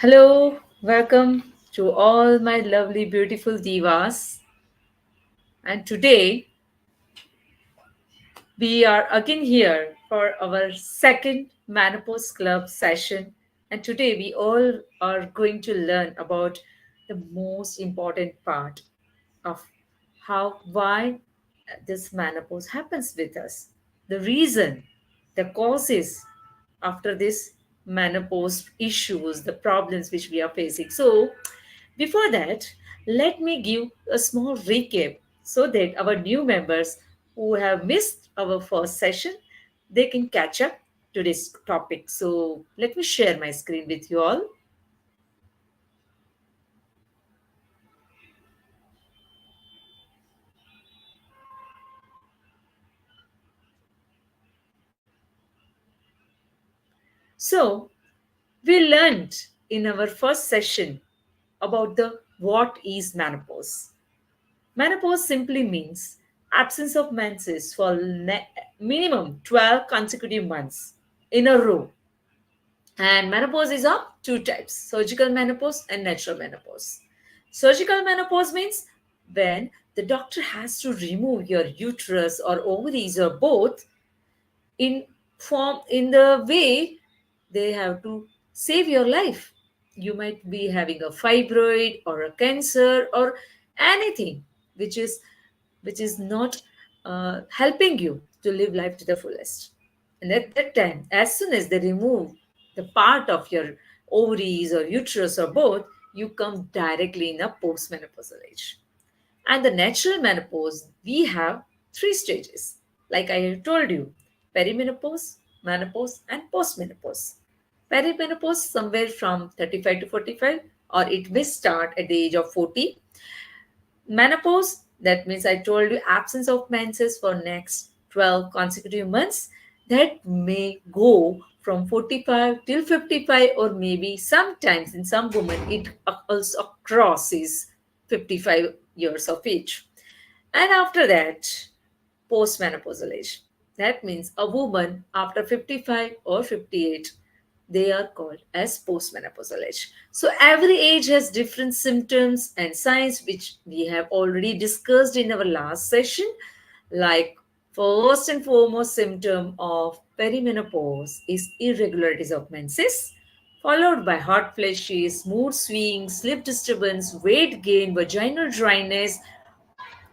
Hello, welcome to all my lovely, beautiful divas. And today we are again here for our second Menopause Club session. And today we all are going to learn about the most important part of why this menopause happens with us, the reason, the causes after this menopause issues, the problems which we are facing. So before that, let me give a small recap so that our new members who have missed our first session, they can catch up to this topic. So let me share my screen with you all. So we learned in our first session about the what is menopause. Menopause simply means absence of menses for minimum 12 consecutive months in a row. And menopause is of two types, surgical menopause and natural menopause. Surgical menopause means when the doctor has to remove your uterus or ovaries or both in in the way they have to save your life. You might be having a fibroid or a cancer or anything which is not helping you to live life to the fullest. And at that time, as soon as they remove the part of your ovaries or uterus or both, you come directly in a postmenopausal age. And the natural menopause, we have three stages. Like I have told you, perimenopause, menopause, and postmenopause. Perimenopause, somewhere from 35 to 45, or it may start at the age of 40. Menopause, that means I told you absence of menses for next 12 consecutive months. That may go from 45 till 55, or maybe sometimes in some women it also crosses 55 years of age. And after that, postmenopausal age. That means a woman after 55 or 58, they are called as postmenopausal age. So every age has different symptoms and signs, which we have already discussed in our last session. Like first and foremost symptom of perimenopause is irregularities of menses, followed by hot flashes, mood swings, sleep disturbance, weight gain, vaginal dryness,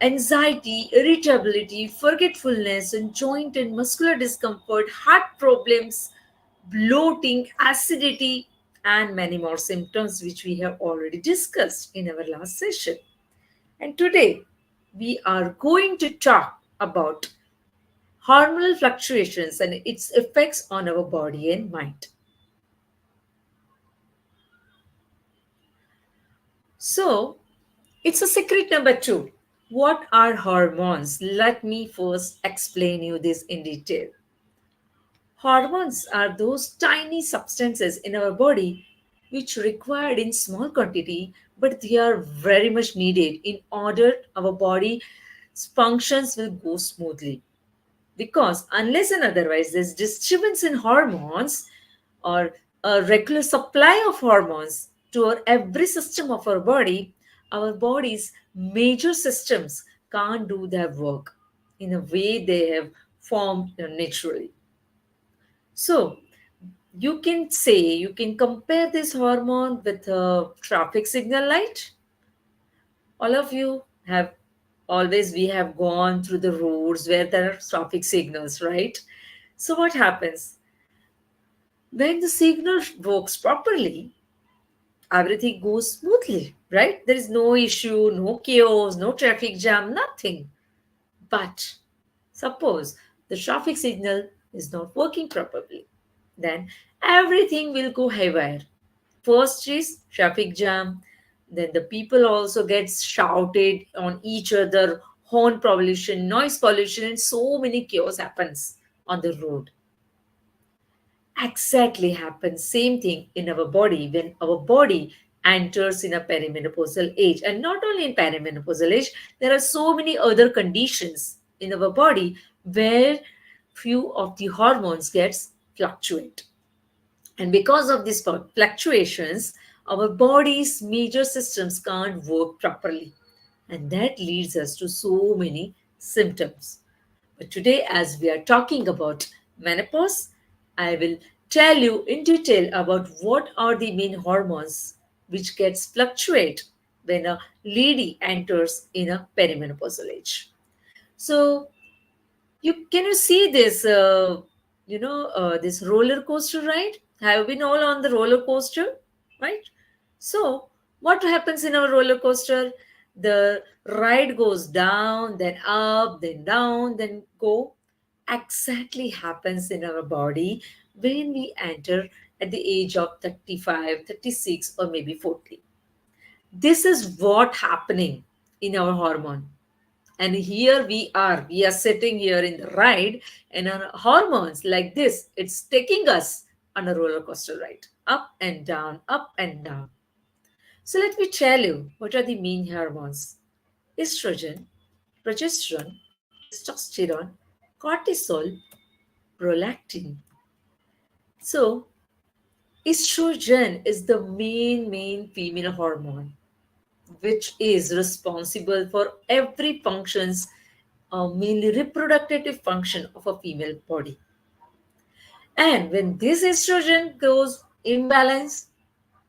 anxiety, irritability, forgetfulness, and joint and muscular discomfort, heart problems, bloating, acidity, and many more symptoms which we have already discussed in our last session. And today we are going to talk about hormonal fluctuations and its effects on our body and mind. So, it's a secret number two. What are hormones? Let me first explain you this in detail. Hormones are those tiny substances in our body which required in small quantity, but they are very much needed in order our body functions will go smoothly. Because unless and otherwise there's disturbance in hormones or a regular supply of hormones to our every system of our body's major systems can't do their work in a way they have formed naturally. So you can say, you can compare this hormone with a traffic signal light. All of you have always, we have gone through the roads where there are traffic signals, right? So what happens? When the signal works properly, everything goes smoothly, right? There is no issue, no chaos, no traffic jam, nothing. But suppose the traffic signal is not working properly, then everything will go haywire. First is traffic jam, then the people also gets shouted on each other, horn pollution, noise pollution, and so many chaos happens on the road. Exactly happens same thing in our body when our body enters in a perimenopausal age. And not only in perimenopausal age, there are so many other conditions in our body where few of the hormones gets fluctuate. And because of these fluctuations, our body's major systems can't work properly. And that leads us to so many symptoms. But today, as we are talking about menopause, I will tell you in detail about what are the main hormones which gets fluctuate when a lady enters in a perimenopausal age. So, you see this this roller coaster ride? Have been all on the roller coaster, right? So what happens in our roller coaster? The ride goes down, then up, then down, then go. Exactly happens in our body when we enter at the age of 35, 36, or maybe 40. This is what happening in our hormone. And here we are sitting here in the ride, and our hormones like this, it's taking us on a roller coaster ride, up and down, up and down. So let me tell you what are the main hormones: estrogen, progesterone, testosterone, cortisol, prolactin. So estrogen is the main female hormone which is responsible for every functions, mainly reproductive function of a female body. And when this estrogen goes imbalance,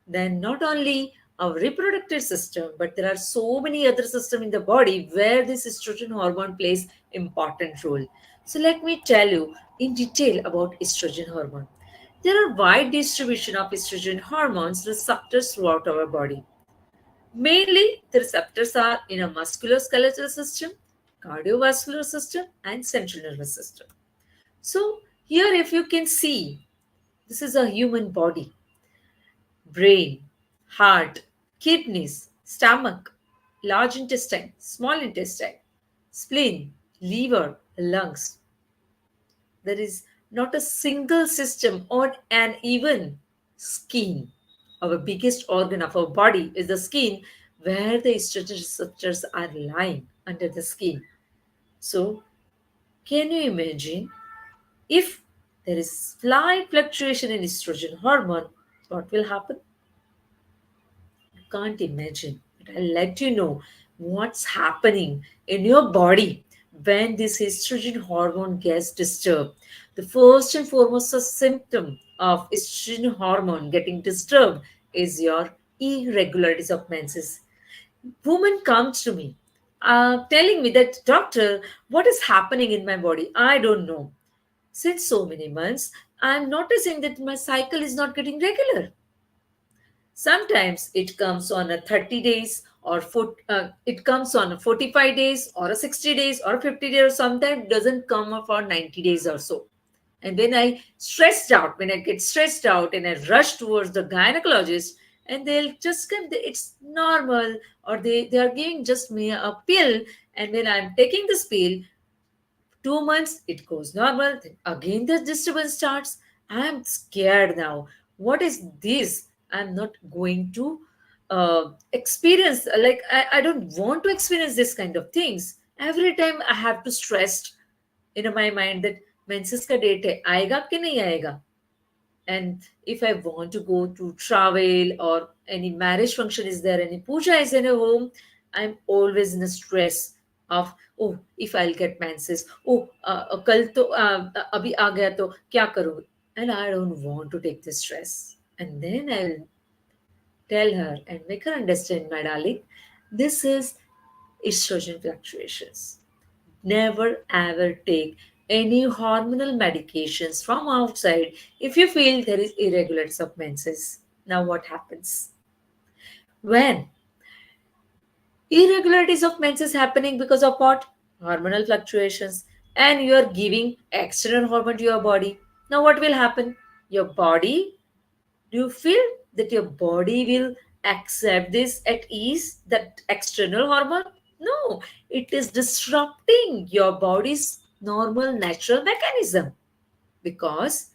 then not only our reproductive system, but there are so many other systems in the body where this estrogen hormone plays important role. So let me tell you in detail about estrogen hormone. There are wide distribution of estrogen hormones receptors throughout our body. Mainly, the receptors are in a musculoskeletal system, cardiovascular system, and central nervous system. So, here, if you can see, this is a human body: brain, heart, kidneys, stomach, large intestine, small intestine, spleen, liver, lungs. There is not a single system or an even skin. Our biggest organ of our body is the skin, where the estrogen receptors are lying under the skin. So, can you imagine if there is slight fluctuation in estrogen hormone, what will happen? You can't imagine. But I'll let you know what's happening in your body when this estrogen hormone gets disturbed. The first and foremost symptom of estrogen hormone getting disturbed is your irregularities of menses. Woman comes to me telling me that, doctor, what is happening in my body? I don't know. Since so many months, I'm noticing that my cycle is not getting regular. Sometimes it comes on a 30 days or it comes on a 45 days or a 60 days or 50 days, or sometimes it doesn't come up for 90 days or so. And when I get stressed out and I rush towards the gynecologist, and they'll just come, it's normal, or they are giving just me a pill. And when I'm taking this pill, 2 months it goes normal, then again the disturbance starts. I'm scared now. What is this? I'm not going to experience, like I don't want to experience this kind of things. Every time I have to stress in my mind that menses का date है, आएगा कि नहीं आएगा. And if I want to go to travel, or any marriage function is there, any puja is in a home, I'm always in a stress of, oh, if I'll get menses, oh, kal to abhi aa gaya to kya karu. And I don't want to take this stress. And then I'll tell her and make her understand, my darling, this is estrogen fluctuations. Never ever take any hormonal medications from outside if you feel there is irregularities of menses. Now, what happens? When irregularities of menses happening because of what? Hormonal fluctuations, and you are giving external hormone to your body. Now, what will happen? Your body, do you feel that your body will accept this at ease, that external hormone? No, it is disrupting your body's normal natural mechanism. Because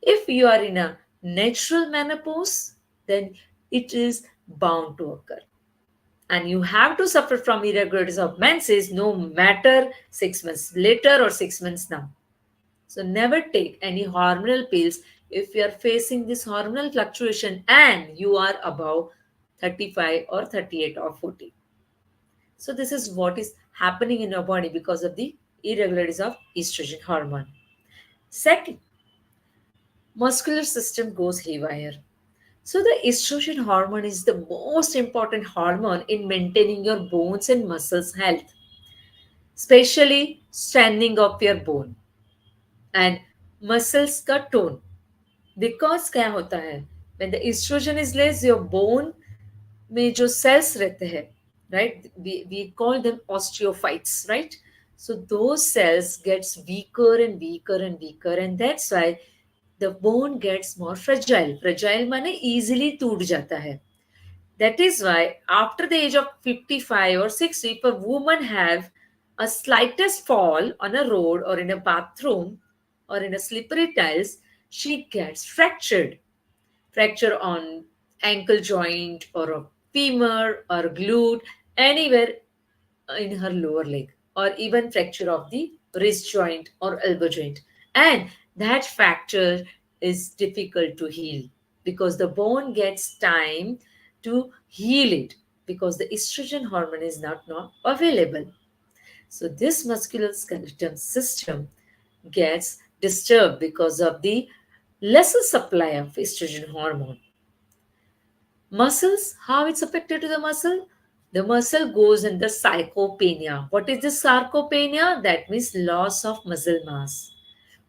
if you are in a natural menopause, then it is bound to occur. And you have to suffer from irregularities of menses no matter 6 months later or 6 months now. So never take any hormonal pills if you are facing this hormonal fluctuation and you are above 35 or 38 or 40. So this is what is happening in your body because of the irregularities of estrogen hormone. Second, muscular system goes haywire. So the estrogen hormone is the most important hormone in maintaining your bones and muscles health, especially strengthening of your bone and muscles का tone. Because क्या होता है, when the estrogen is less, your bone में जो cells रहते हैं, right? We call them osteophytes, right? So those cells gets weaker and weaker and weaker, and that's why the bone gets more fragile. Fragile माने easily टूट जाता है. That is why after the age of 55 or 60, if a woman have a slightest fall on a road or in a bathroom or in a slippery tiles, she gets fractured. Fracture on ankle joint or a femur or glute, anywhere in her lower leg, or even fracture of the wrist joint or elbow joint. And that fracture is difficult to heal because the bone gets time to heal it because the estrogen hormone is not available. So this musculoskeletal system gets disturbed because of the lesser supply of estrogen hormone. Muscles, how it's affected to the muscle? The muscle goes under sarcopenia. What is the sarcopenia? That means loss of muscle mass.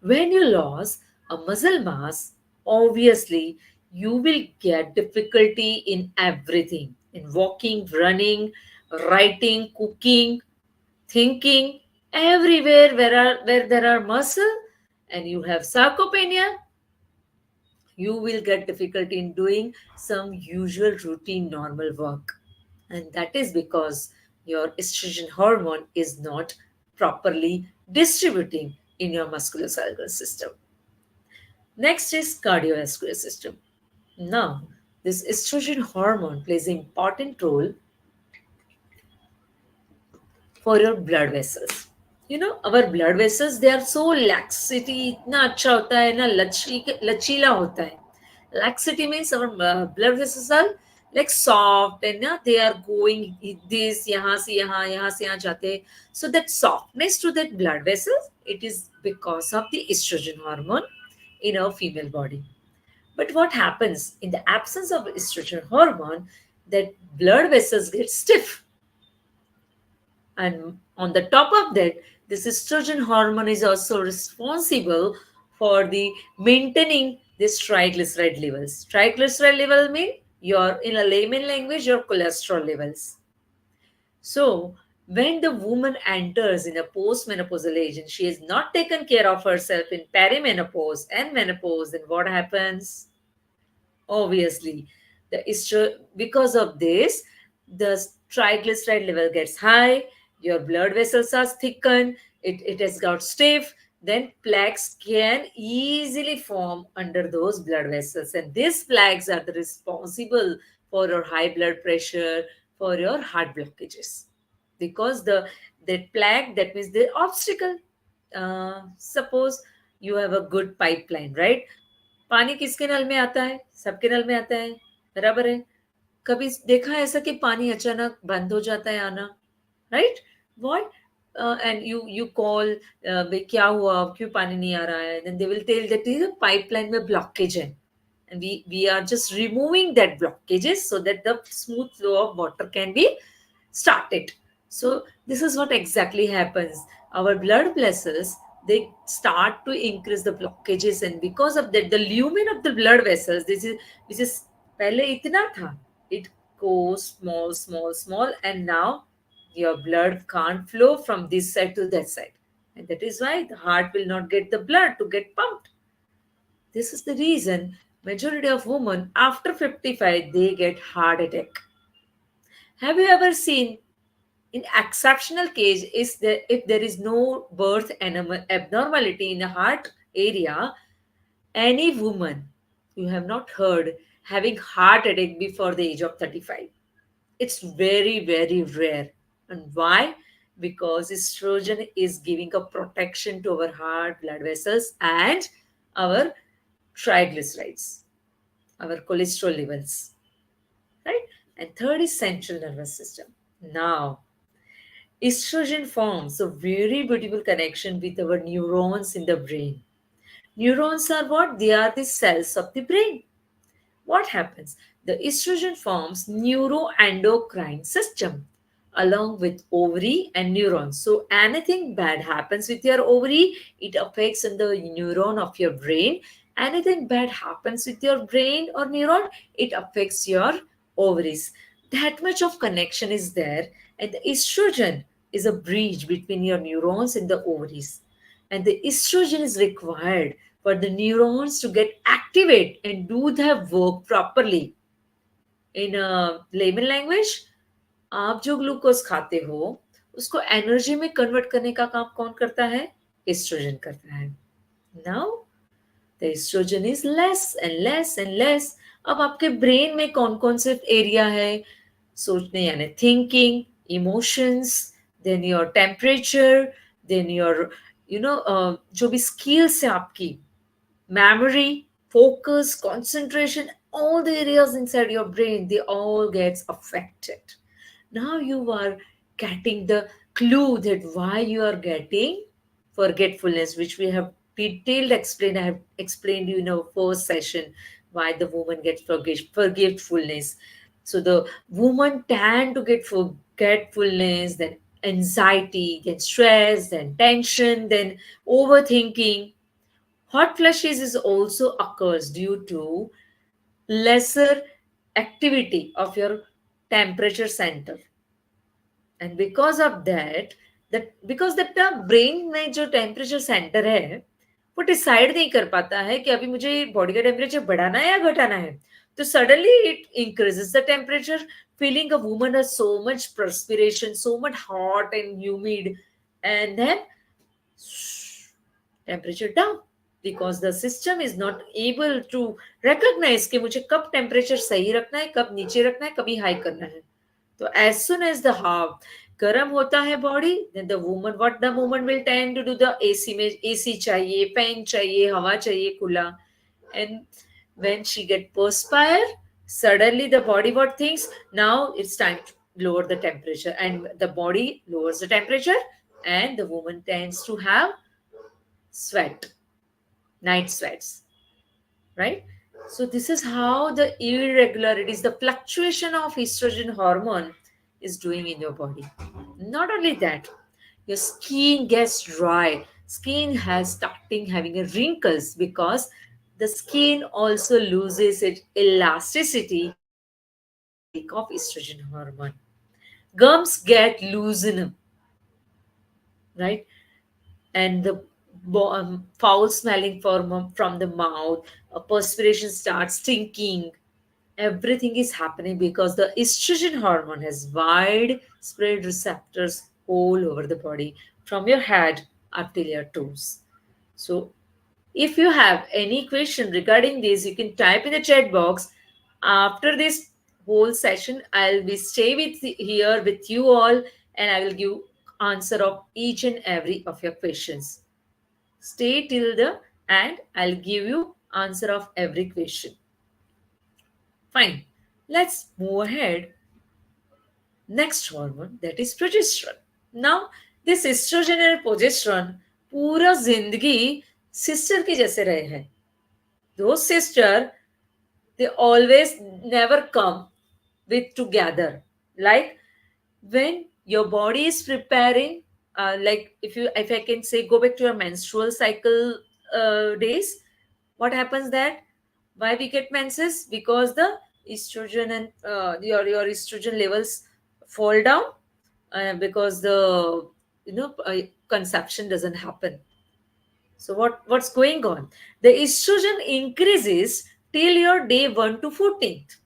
When you lose a muscle mass, obviously you will get difficulty in everything, in walking, running, writing, cooking, thinking, everywhere where there are muscle and you have sarcopenia, you will get difficulty in doing some usual routine normal work. And that is because your estrogen hormone is not properly distributing in your musculoskeletal system. Next is cardiovascular system. Now, this estrogen hormone plays an important role for your blood vessels. You know, our blood vessels, they are so laxity, इतना अच्छा होता है ना, लचीला होता है. Laxity means our blood vessels are like soft and they are going this यहाँ से यहाँ जाते हैं. So that softness to that blood vessels, it is because of the estrogen hormone in our female body. But what happens in the absence of estrogen hormone, that blood vessels get stiff, and on the top of that, this estrogen hormone is also responsible for the maintaining this triglyceride levels. Triglyceride level mean your, in a layman language, your cholesterol levels. So when the woman enters in a postmenopausal age and she has not taken care of herself in perimenopause and menopause, then what happens? Obviously, because of this, the triglyceride level gets high, your blood vessels are thickened, it has got stiff, then plaques can easily form under those blood vessels, and these plaques are the responsible for your high blood pressure, for your heart blockages, because that plaque, that means the obstacle. Suppose you have a good pipeline, right? पानी किसके नल में आता है? सबके नल में आता है, बराबर है. कभी देखा है ऐसा कि पानी अचानक बंद हो जाता है आना, right? What? And you call, भाई क्या हुआ, क्यों पानी नहीं आ रहा है? Then they will tell that is pipeline में ब्लॉकेज है, and we are just removing that blockages so that the smooth flow of water can be started. So this is what exactly happens. Our blood vessels, they start to increase the blockages, and because of that, the lumen of the blood vessels, this is which is पहले इतना था, it goes small, and now your blood can't flow from this side to that side, and that is why the heart will not get the blood to get pumped. This is the reason majority of women after 55 they get heart attack. Have you ever seen, in exceptional case, is that if there is no birth abnormality in the heart area, any woman you have not heard having heart attack before the age of 35. It's very rare. And why? Because estrogen is giving a protection to our heart, blood vessels, and our triglycerides, our cholesterol levels, right? And third is central nervous system. Now, estrogen forms a very beautiful connection with our neurons in the brain. Neurons are what? They are the cells of the brain. What happens? The estrogen forms neuroendocrine system along with ovary and neurons. So anything bad happens with your ovary, it affects in the neuron of your brain. Anything bad happens with your brain or neuron, it affects your ovaries. That much of connection is there, and the estrogen is a bridge between your neurons and the ovaries. And the estrogen is required for the neurons to get activate and do their work properly. In layman language, आप जो glucose खाते हो उसको energy में convert करने का काम कौन करता है? एस्ट्रोजन करता है. Now the oestrogen is less and less and less. अब आपके ब्रेन में कौन कौन से एरिया है सोचने, यानी thinking, emotions, then your temperature, then your जो भी स्किल्स है आपकी, memory, focus, concentration, all the areas inside your brain, they all gets affected. Now you are getting the clue that why you are getting forgetfulness, which we have detailed explained. I have explained you in our first session why the woman gets forgetfulness. So the woman tend to get forgetfulness, then anxiety, then stress, then tension, then overthinking. Hot flushes is also occurs due to lesser activity of your temperature center. And because of that because that brain में जो temperature centre है वो decide नहीं कर पाता है कि अभी मुझे बॉडी का टेम्परेचर बढ़ाना है या घटाना है. तो suddenly it increases the temperature, feeling a woman has so much perspiration, so much hot and humid, and then temperature down because the system is not able to recognize कि मुझे कब टेम्परेचर सही रखना है, कब नीचे रखना है, कभी हाई करना है. तो as soon as the half गर्म होता है body, then the woman, what the woman will tend to do, the AC में AC चाहिए, फैन चाहिए, हवा चाहिए खुला. And when she get perspire, suddenly the body what thinks, now it's time to lower the temperature, and the body lowers the temperature, and the woman tends to have sweat, night sweats, right? So this is how the irregularities, the fluctuation of estrogen hormone is doing in your body. Not only that, your skin gets dry, skin has starting having a wrinkles because the skin also loses its elasticity because of lack of estrogen hormone. Gums get loosened, right? And the foul smelling from the mouth, perspiration starts stinking. Everything is happening because the estrogen hormone has wide spread receptors all over the body, from your head up till your toes. So, if you have any question regarding this, you can type in the chat box. After this whole session, I'll be stay with here with you all, and I will give answer of each and every of your questions. Stay till the end. I'll give you answer of every question. Fine. Let's move ahead. Next hormone, that is progesterone. Now, this estrogen and progesterone पूरा जिंदगी sister के जैसे रहे हैं. Those sister, they always never come with together. Like when your body is preparing, like if I can say, go back to your menstrual cycle days, what happens that why we get menses? Because the estrogen and your estrogen levels fall down, because the conception doesn't happen. So what's going on? The estrogen increases till your day 1 to 14th,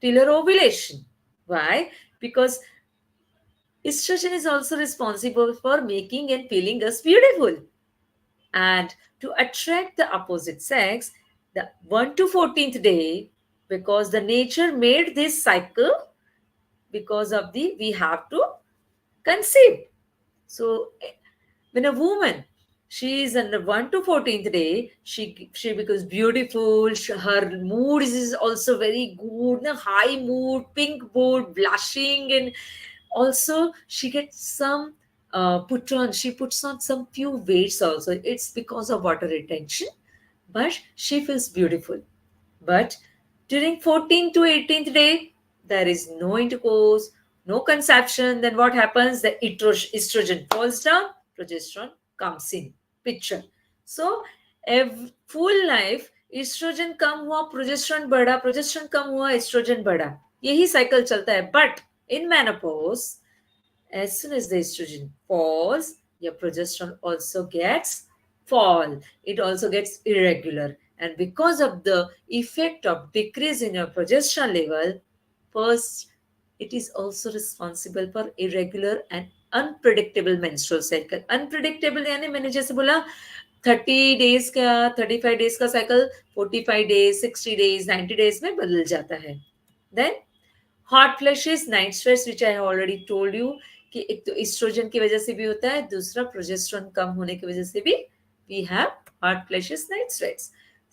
till your ovulation. Why? Because estrogen is also responsible for making and feeling us beautiful. And to attract the opposite sex, the 1 to 14th day, because the nature made this cycle, because of the we have to conceive. So when a woman She is on the 1 to 14th day. She becomes beautiful. Her mood is also very good. Na high mood, pink mood, blushing, and also she gets some put on. She puts on some few weights also. It's because of water retention, but she feels beautiful. But during 14th to 18th day, there is no intercourse, no conception. Then what happens? The estrogen falls down, progesterone comes in picture. So, full life estrogen कम हुआ progesterone बढ़ा progesterone कम हुआ oestrogen बढ़ा यही cycle चलता है but in menopause as soon as the estrogen falls, your progesterone also gets fall. It also gets irregular. And because of the effect of decrease in your progesterone level, first, it is also responsible for irregular and unpredictable menstrual cycle. Unpredictable यानी मैंने जैसे बोला 30 days का 35 days का cycle 45 days 60 days 90 days में बदल जाता है. Then hot flashes night sweats which I already told you कि एक तो एस्ट्रोजन की वजह से भी होता है दूसरा प्रोजेस्टेरॉन कम होने की वजह से भी we have hot flashes night sweats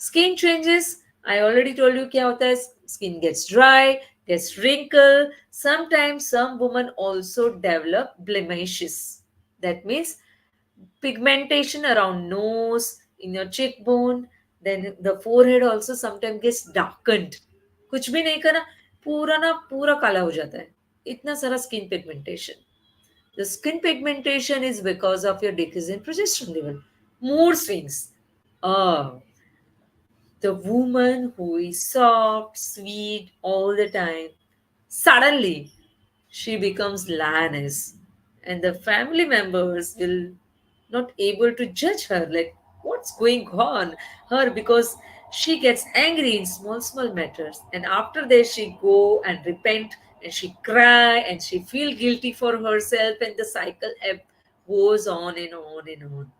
skin changes I already told you क्या होता है skin gets dry gets wrinkle sometimes some women also develop blemishes that means pigmentation around nose in your cheekbone then the forehead also sometimes gets darkened कुछ भी नहीं करना पूरा ना पूरा काला हो जाता है इतना सारा skin pigmentation the skin pigmentation is because of your decrease in progesterone level mood swings oh the woman who is soft sweet all the time suddenly she becomes lioness and the family members will not able to judge her like what's going on her because she gets angry in small matters and after this she go and repent and she cry and she feel guilty for herself and the cycle goes on and on and on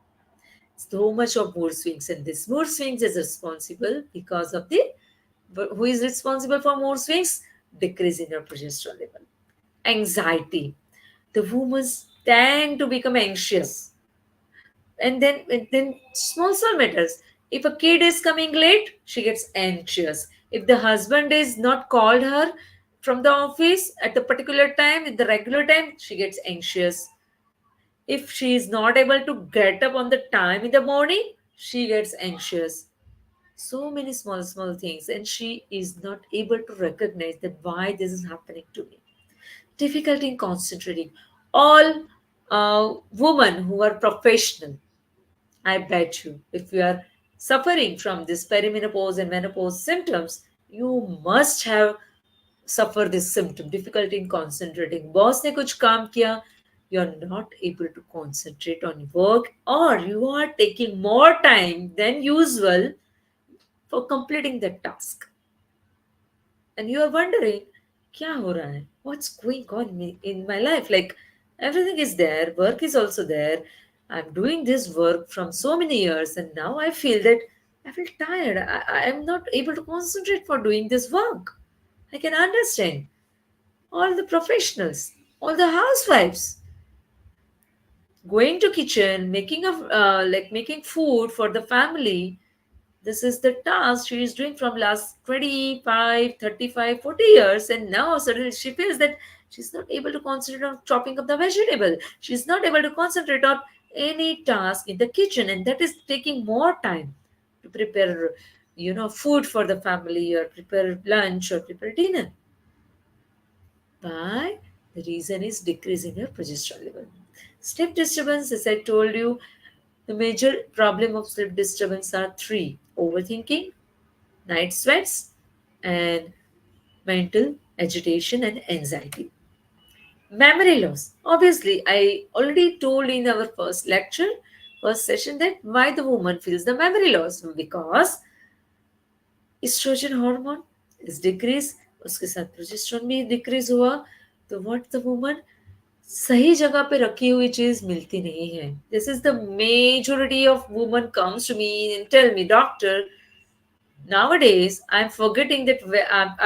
so much of mood swings and this mood swings is responsible because of the who is responsible for mood swings decrease in your progesterone level anxiety the women tend to become anxious and then small matters if a kid is coming late she gets anxious if the husband is not called her from the office at the particular time at the regular time she gets anxious if she is not able to get up on the time in the morning she gets anxious so many small things and she is not able to recognize that why this is happening to me difficulty in concentrating all women who are professional I bet you, if you are suffering from this perimenopause and menopause symptoms, you must have suffered this symptom, difficulty in concentrating. Boss ने कुछ काम किया, you are not able to concentrate on work, or you are taking more time than usual for completing the task. And you are wondering, क्या हो रहा है? What's going on in my life? Like everything is there, work is also there. I'm doing this work from so many years, and now I feel that I feel tired. I am not able to concentrate for doing this work. I can understand all the professionals, all the housewives going to kitchen, making making food for the family. This is the task she is doing from last 25, 35, 40 years. And now suddenly she feels that she's not able to concentrate on chopping up the vegetable. She's not able to concentrate on any task in the kitchen. And that is taking more time to prepare, food for the family or prepare lunch or prepare dinner. Why? The reason is decrease in your progesterone level. Sleep disturbance, as I told you, the major problem of sleep disturbance are three overthinking, night sweats, and mental agitation and anxiety. Memory loss. Obviously, I already told in our first session, that why the woman feels the memory loss because estrogen hormone is decreased, उसके साथ progesterone भी decrease हुआ तो what the woman सही जगह पे रखी हुई चीज मिलती नहीं है this is the majority of woman comes to me and tell me doctor nowadays I'm forgetting that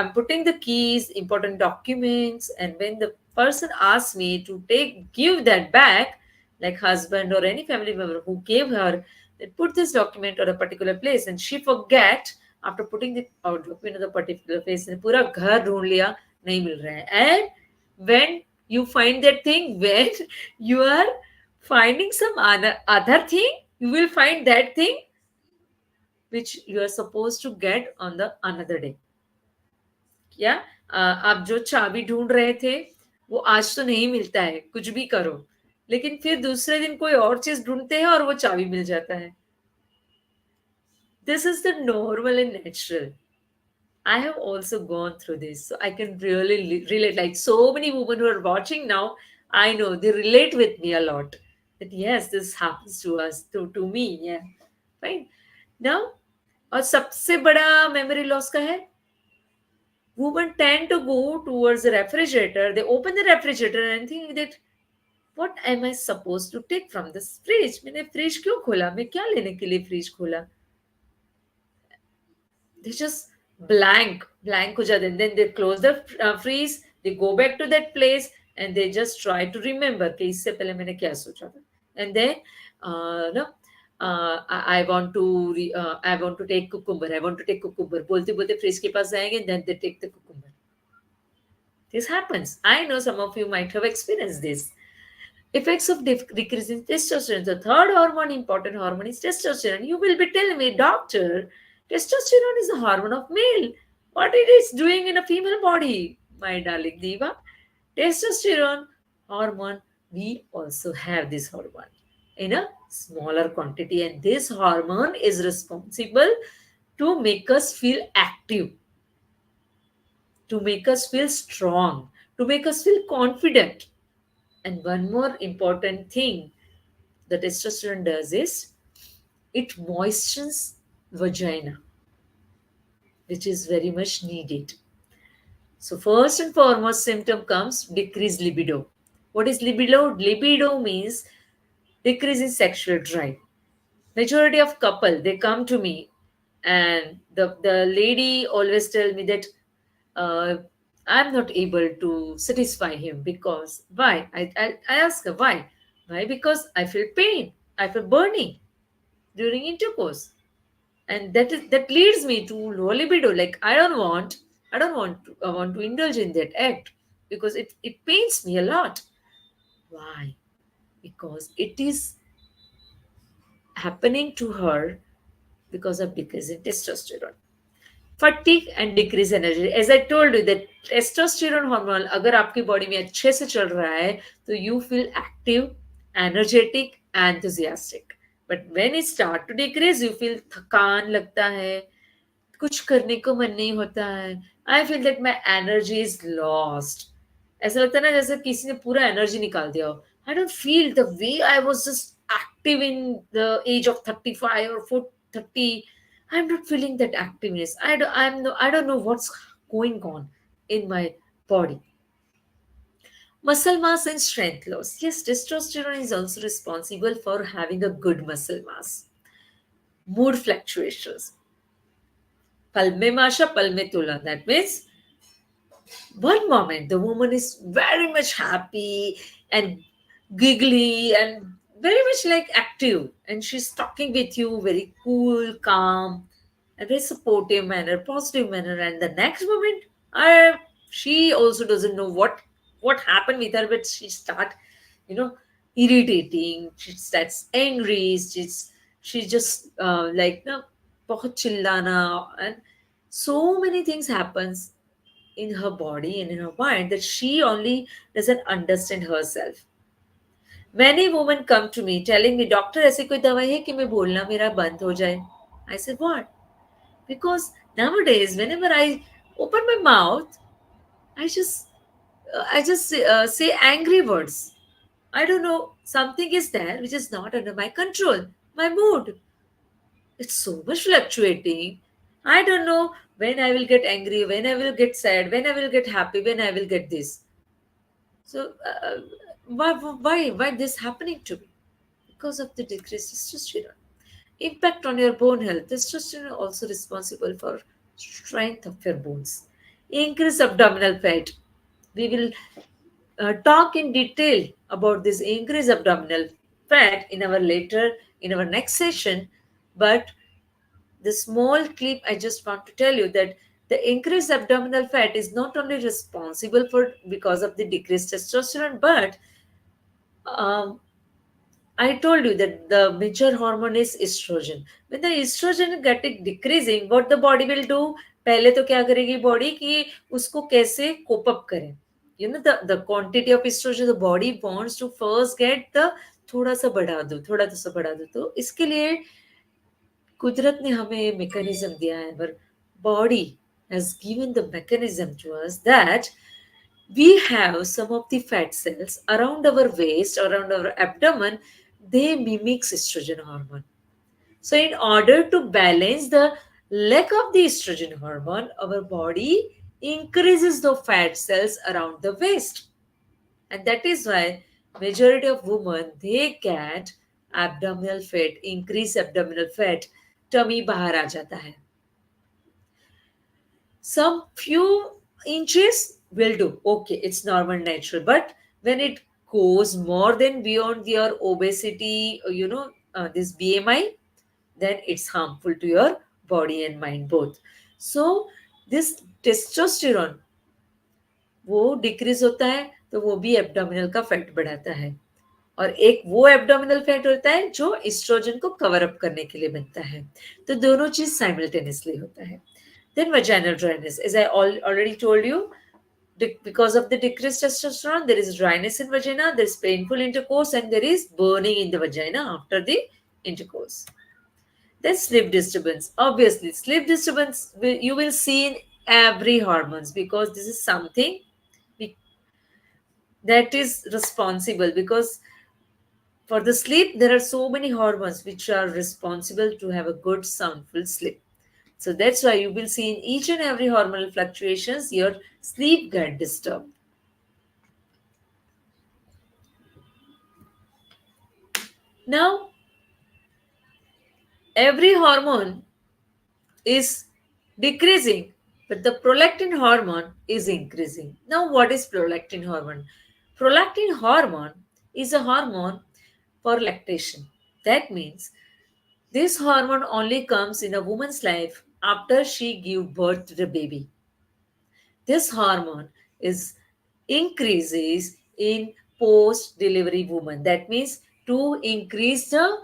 I'm putting the keys important documents and when the person asks me to give that back like husband or any family member who gave her that put this document on a particular place, and she forget after putting the document on the particular place, and पूरा घर ढूंढ लिया, नहीं मिल रहा है. And when you find that thing, when you are finding some other thing, you will find that thing which you are supposed to get on the another day. क्या आप जो चाबी ढूंढ रहे थे वो आज तो नहीं मिलता है, कुछ भी करो, लेकिन फिर दूसरे दिन कोई और चीज ढूंढते हैं और वो चाबी मिल जाता है. This is the normal and natural. I have also gone through this, so I can really relate. Like so many women who are watching now, I know they relate with me a lot. That yes, this happens to us, to me, yeah, fine. Now, और सबसे बड़ा memory loss का है, women tend to go towards the refrigerator. They open the refrigerator and think that what am I supposed to take from this fridge? मैंने fridge क्यों खोला, मैं क्या लेने के लिए फ्रिज खोला. They just blank हो जाते हैं. Then they close the freeze, they go back to that place and they just try to remember कि इससे पहले मैंने क्या सोचा था. And then no, I want to I want to take cucumber, I want to take cucumber, बोलते बोलते fridge के पास जाएंगे, then they take the cucumber. This happens. I know some of you might have experienced this. Effects of decreasing testosterone. The third hormone, important hormone, is testosterone. You will be telling me, doctor, testosterone is a hormone of male. What it is doing in a female body? My darling Diva, testosterone hormone, we also have this hormone in a smaller quantity, and this hormone is responsible to make us feel active, to make us feel strong, to make us feel confident. And one more important thing that testosterone does is it moistens vagina, which is very much needed. So first and foremost symptom comes decreased libido. What is libido? Libido means decrease in sexual drive. Majority of couple, they come to me and the lady always tell me that uh, I'm not able to satisfy him because why? I ask her why, because I feel pain, I feel burning during intercourse, and that leads me to low libido. Like I want to indulge in that act because it pains me a lot. Why? Because it is happening to her because of decrease in testosterone. Fatigue and decrease energy. As I told you that testosterone hormone अगर आपकी body में अच्छे से चल रहा है तो you feel active, energetic, enthusiastic. But when it start to decrease you feel थकान लगता है, कुछ करने को मन नहीं होता है. I feel that my energy is lost. ऐसा लगता है ना जैसे किसी ने पूरा एनर्जी निकाल दिया हो. I don't feel the way I was just active in the age of 35 or 30. I'm not feeling that activeness. I don't know what's going on in my body. Muscle mass and strength loss. Yes, testosterone is also responsible for having a good muscle mass. Mood fluctuations. Pal mein masha, pal mein tula. That means one moment the woman is very much happy and giggly and very much like active, and she's talking with you very cool, calm, a very supportive manner, positive manner, and the next moment, she also doesn't know what happened with her, but she start, you know, irritating. She starts angry. She's just like no, बहुत चिल्लाना, and so many things happens in her body and in her mind that she only doesn't understand herself. Many women come to me telling me, doctor, ऐसी कोई दवाई है कि मैं बोलना मेरा बंद हो जाए? I said, what? Because nowadays, whenever I open my mouth, I just say angry words. I don't know. Something is there which is not under my control. My mood. It's so much fluctuating. I don't know when I will get angry, when I will get sad, when I will get happy, when I will get this. So why this happening to me? Because of the decreased testosterone. Impact on your bone health. Testosterone also responsible for strength of your bones. Increase abdominal fat. We will talk in detail about this increase abdominal. fat in our next session. But the small clip I just want to tell you that the increased abdominal fat is not only responsible for because of the decreased testosterone, but um, I told you that the major hormone is estrogen. When the estrogen is getting decreasing, what the body will do? पहले तो क्या करेगी body कि उसको कैसे cope up करे. You know the quantity of estrogen the body wants to first get the थोड़ा सा बढ़ा दो, थोड़ा सा बढ़ा दो. तो इसके लिए कुदरत ने हमें मैकेनिज्म दिया है. पर body has given the mechanism to us that we have some of the fat cells around our waist, around our abdomen, they mimics estrogen hormone. So in order to balance the lack of the estrogen hormone, our body increases the fat cells around the waist. And that is why majority of women they get abdominal fat, increase abdominal fat, tummy bahar aa jata hai. Some few inches will do. Okay, it's normal, natural. But when it goes more than beyond your obesity, this BMI, then it's harmful to your body and mind both. So this testosterone वो decrease होता है तो वो भी abdominal का fat बढ़ाता है. और एक वो एब्डोमिनल फैट होता है जो एस्ट्रोजन को कवर अप करने के लिए बनता है. तो दोनों चीज साइमल्टेनियसली होता है. Then vaginal dryness, as I already told you, because of the decreased testosterone, there is dryness in vagina, there is painful intercourse, and there is burning in the vagina after the intercourse. Then sleep disturbance. Obviously, sleep disturbance you will see in every hormones because this is something we- that is responsible because for the sleep there are so many hormones which are responsible to have a good soundful sleep. So that's why you will see in each and every hormonal fluctuations, your sleep get disturbed. Now, every hormone is decreasing, but the prolactin hormone is increasing. Now, what is prolactin hormone? Prolactin hormone is a hormone for lactation. That means this hormone only comes in a woman's life after she give birth to the baby. This hormone is increases in post delivery woman. That means to increase the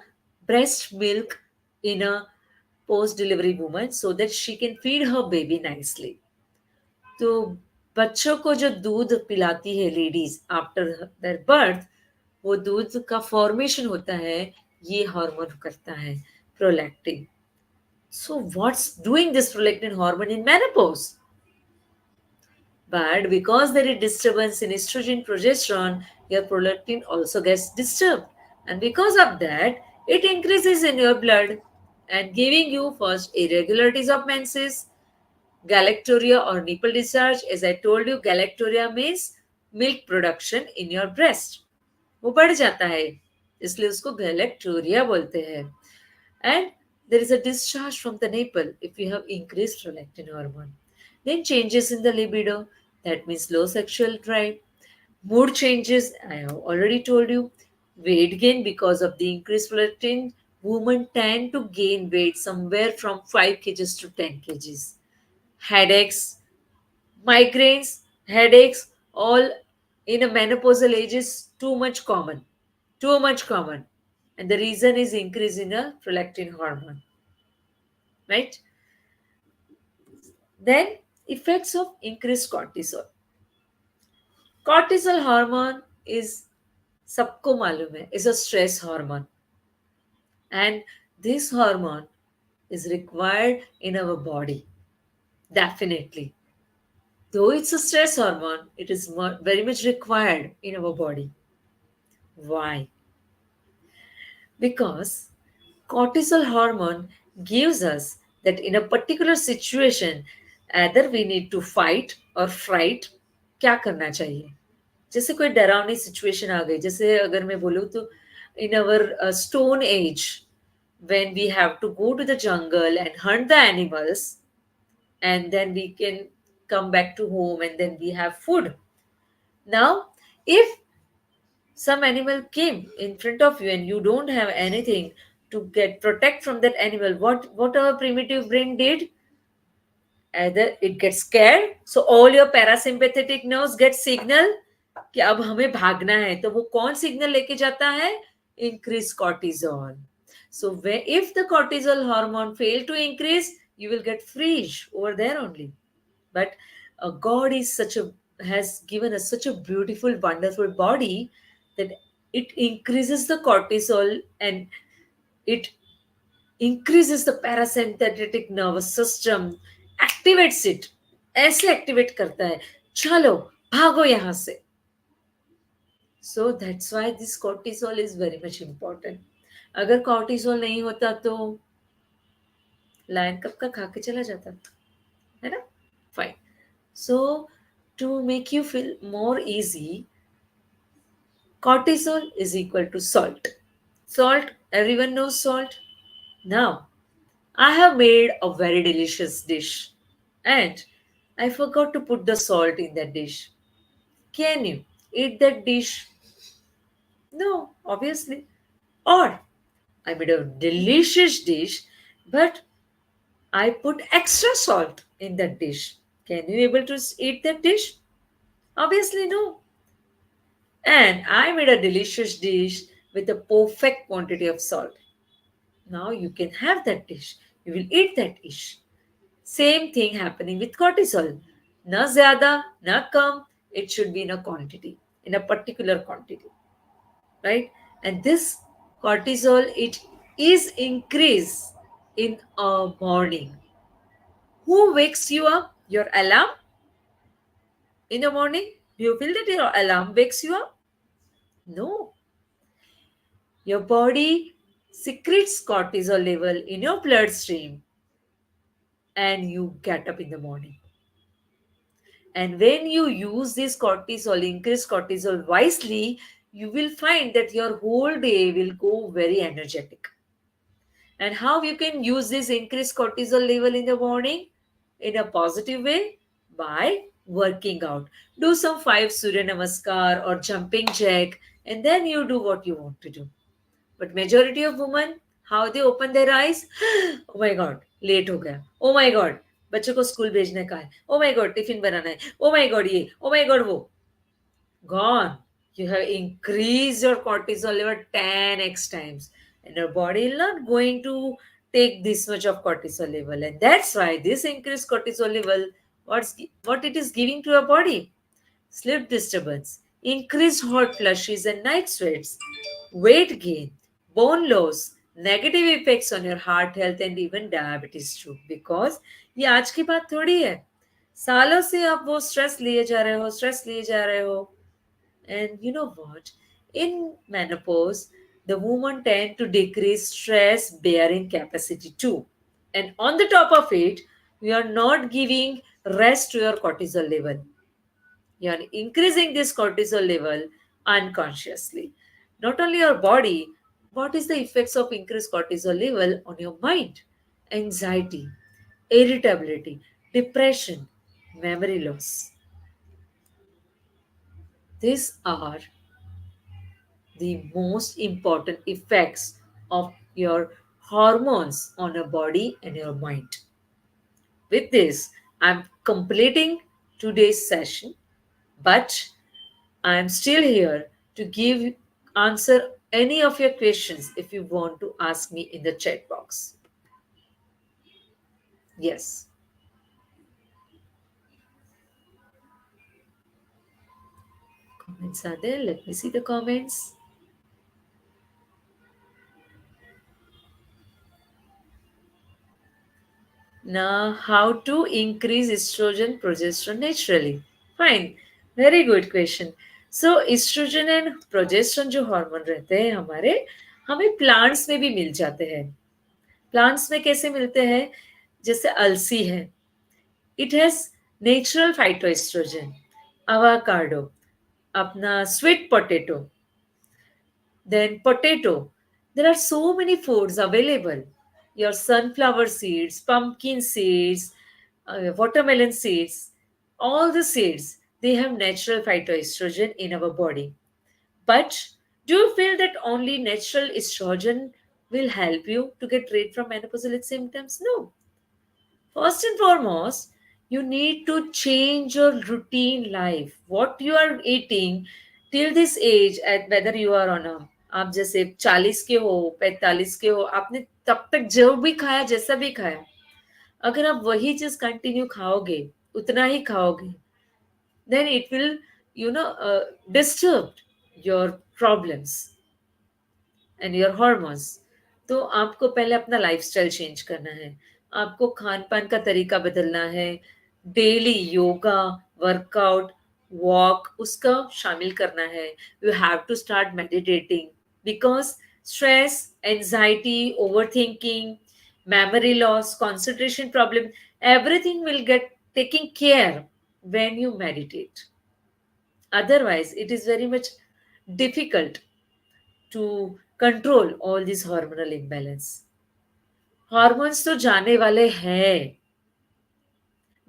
breast milk in a post delivery woman so that she can feed her baby nicely. तो बच्चों को जो दूध पिलाती है ladies after their birth वो दूध का फॉर्मेशन होता है ये हार्मोन करता है prolactin. So what's doing this prolactin hormone in menopause? But because there is disturbance in estrogen progesterone, your prolactin also gets disturbed. And because of that, it increases in your blood and giving you first irregularities of menses, galactorrhea or nipple discharge. As I told you, galactorrhea means milk production in your breast. वो बढ़ जाता है इसलिए उसको galactorrhea बोलते हैं. And there is a discharge from the nipple if you have increased prolactin hormone. Then changes in the libido, that means low sexual drive. Mood changes, I have already told you. Weight gain because of the increased prolactin. Women tend to gain weight somewhere from 5 kgs to 10 kgs. Headaches, migraines, headaches, all in a menopausal age is too much common. Too much common. And the reason is increase in a prolactin hormone. Right? Then effects of increased cortisol. Cortisol hormone is सबको मालूम है is a stress hormone and this hormone is required in our body definitely. Though it's a stress hormone, it is very much required in our body. Why? Because cortisol hormone gives us that in a particular situation either we need to fight or fright. क्या करना चाहिए? जैसे कोई डरावनी situation आ गई जैसे अगर मैं बोलूँ तो in our stone age when we have to go to the jungle and hunt the animals and then we can come back to home and then we have food. Now if Some animal came in front of you and you don't have anything to get protect from that animal. What our primitive brain did? Either it gets scared, so all your parasympathetic nerves get signal कि अब हमें भागना है, तो वो कौन signal लेके जाता है? Increase cortisol. So if the cortisol hormone fail to increase, you will get freeze over there only. But God is such a has given us such a beautiful, wonderful body that it increases the cortisol and it increases the parasympathetic nervous system, activates it. ऐसे activate करता है, चलो भागो यहाँ से. So that's why this cortisol is very much important. अगर cortisol नहीं होता तो लायन कब का खा के चला जाता, है ना? Fine. So to make you feel more easy, cortisol is equal to salt. Salt, everyone knows salt. Now, I have made a very delicious dish and I forgot to put the salt in that dish. Can you eat that dish? No, obviously. Or I made a delicious dish, but I put extra salt in that dish. Can you able to eat that dish? Obviously no. And I made a delicious dish with a perfect quantity of salt. Now you can have that dish. You will eat that dish. Same thing happening with cortisol. Na zyada, na kam. It should be in a quantity, in a particular quantity, right? And this cortisol, it is increased in a morning. Who wakes you up? Your alarm in the morning? Do you feel that your alarm wakes you up? No. Your body secretes cortisol level in your bloodstream and you get up in the morning. And when you use this cortisol, increase cortisol wisely, you will find that your whole day will go very energetic. And how you can use this increased cortisol level in the morning? In a positive way? By working out. Do some 5 Surya Namaskar or jumping jack, and then you do what you want to do. But majority of women, how they open their eyes? Oh my God, late हो गया. Oh my God, बच्चों को school भेजने का है. Oh my God, tiffin बनाना है. Oh my God, ये. Oh my God, वो. Gone. You have increased your cortisol level 10x times. And your body is not going to take this much of cortisol level. And that's why this increased cortisol level, what it is giving to your body? Sleep disturbance, increased hot flushes and night sweats, weight gain, bone loss, negative effects on your heart health and even diabetes too. Because ये आज की बात थोड़ी है. सालों से आप वो स्ट्रेस लिए जा रहे हो, स्ट्रेस लिए जा रहे हो. And you know what? In menopause, the women tend to decrease stress bearing capacity too. And on the top of it, you are not giving rest to your cortisol level. You are increasing this cortisol level unconsciously. Not only your body, what is the effects of increased cortisol level on your mind? Anxiety, irritability, depression, memory loss. These are the most important effects of your hormones on your body and your mind. With this, I'm completing today's session, but I'm still here to give answer any of your questions if you want to ask me in the chat box. Yes. Comments are there. Let me see the comments. Now, how to increase estrogen progesterone naturally? Fine, very good question. So estrogen and progesterone जो hormone रहते हैं हमारे, हमें plants में भी मिल जाते हैं. Plants में कैसे मिलते हैं? जैसे अलसी है, it has natural phytoestrogen. Avocado, अपना sweet potato, then potato. There are so many foods available. Your sunflower seeds, pumpkin seeds, watermelon seeds, all the seeds, they have natural phytoestrogen in our body. But do you feel that only natural estrogen will help you to get rid from menopausal symptoms? No. First and foremost, you need to change your routine life. What you are eating till this age, at whether you are on a आप जैसे 40 के हो 45 के हो आपने तब तक जो भी खाया जैसा भी खाया अगर आप वही चीज कंटिन्यू खाओगे उतना ही खाओगे then it will disturb your problems and your hormones तो आपको पहले अपना लाइफस्टाइल चेंज करना है आपको खान पान का तरीका बदलना है डेली योगा वर्कआउट वॉक उसका शामिल करना है you have to start meditating because stress anxiety over thinking memory loss concentration problem everything will get taken care when you meditate otherwise it is very much difficult to control all these hormonal imbalance. Hormones तो जाने वाले हैं,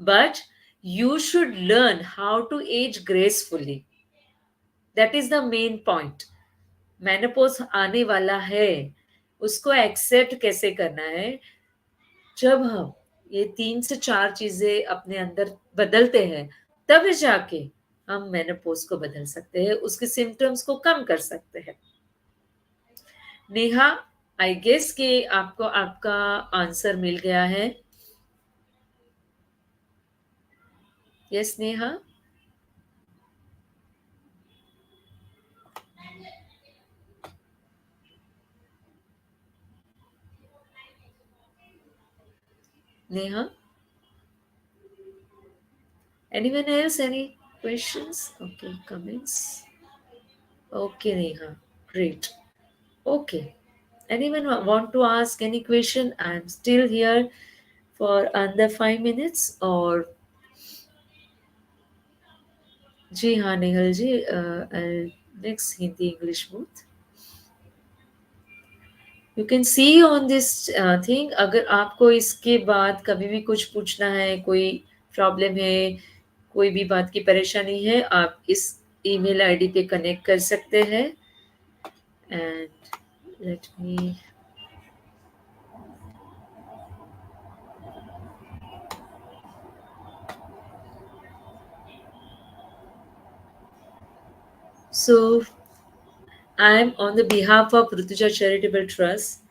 but you should learn how to age gracefully. That is the main point. Menopause आने वाला है, उसको accept कैसे करना है जब हम ये 3 से 4 चीजें अपने अंदर बदलते हैं तब जाके हम मेनोपॉज को बदल सकते हैं उसके सिम्टम्स को कम कर सकते हैं नेहा आई गेस कि आपको आपका आंसर मिल गया है yes Neha Neha anyone else any questions okay comments okay neha great okay anyone want to ask any question I'm still here for under 5 minutes or जी हाँ Nehal ji next Hindi English both you can see on this thing अगर आपको इसके बाद कभी भी कुछ पूछना है कोई प्रॉब्लम है कोई भी बात की परेशानी है आप इस ईमेल आईडी पे कनेक्ट कर सकते हैं and let me so I am on the behalf of Rutuja charitable trust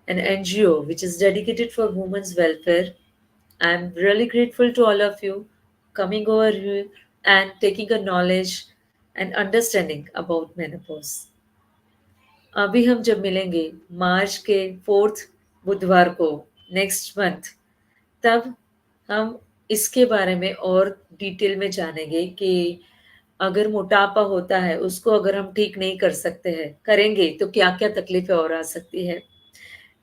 an NGO which is dedicated for women's welfare. I'm really grateful to all of you coming over here and taking a knowledge and understanding about menopause. अभी हम जब मिलेंगे मार्च के 4th बुधवार को next month तब हम इसके बारे में और डिटेल में जानेंगे कि अगर मोटापा होता है उसको अगर हम ठीक नहीं कर सकते हैं करेंगे तो क्या क्या तकलीफें और आ सकती है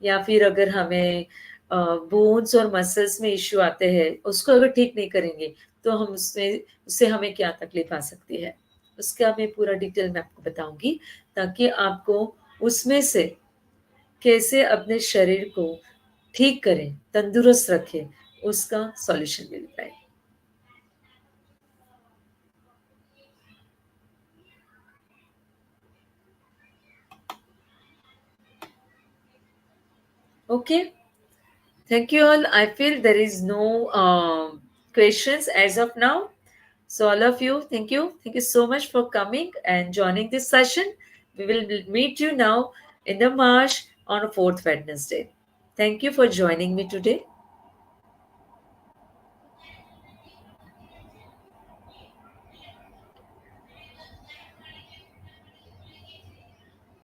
या फिर अगर हमें बोन्स और मसल्स में इश्यू आते हैं उसको अगर ठीक नहीं करेंगे तो हम उसमें उससे हमें क्या तकलीफ आ सकती है उसका मैं पूरा डिटेल में आपको बताऊंगी ताकि आपको उसमें से कैसे अपने शरीर को ठीक करें तंदुरुस्त रखें उसका सॉल्यूशन मिल पाए okay thank you all I feel there is no questions as of now. So, all of you, thank you. Thank you so much for coming and joining this session. We will meet you now in the March on a 4th Wednesday. Thank you for joining me today.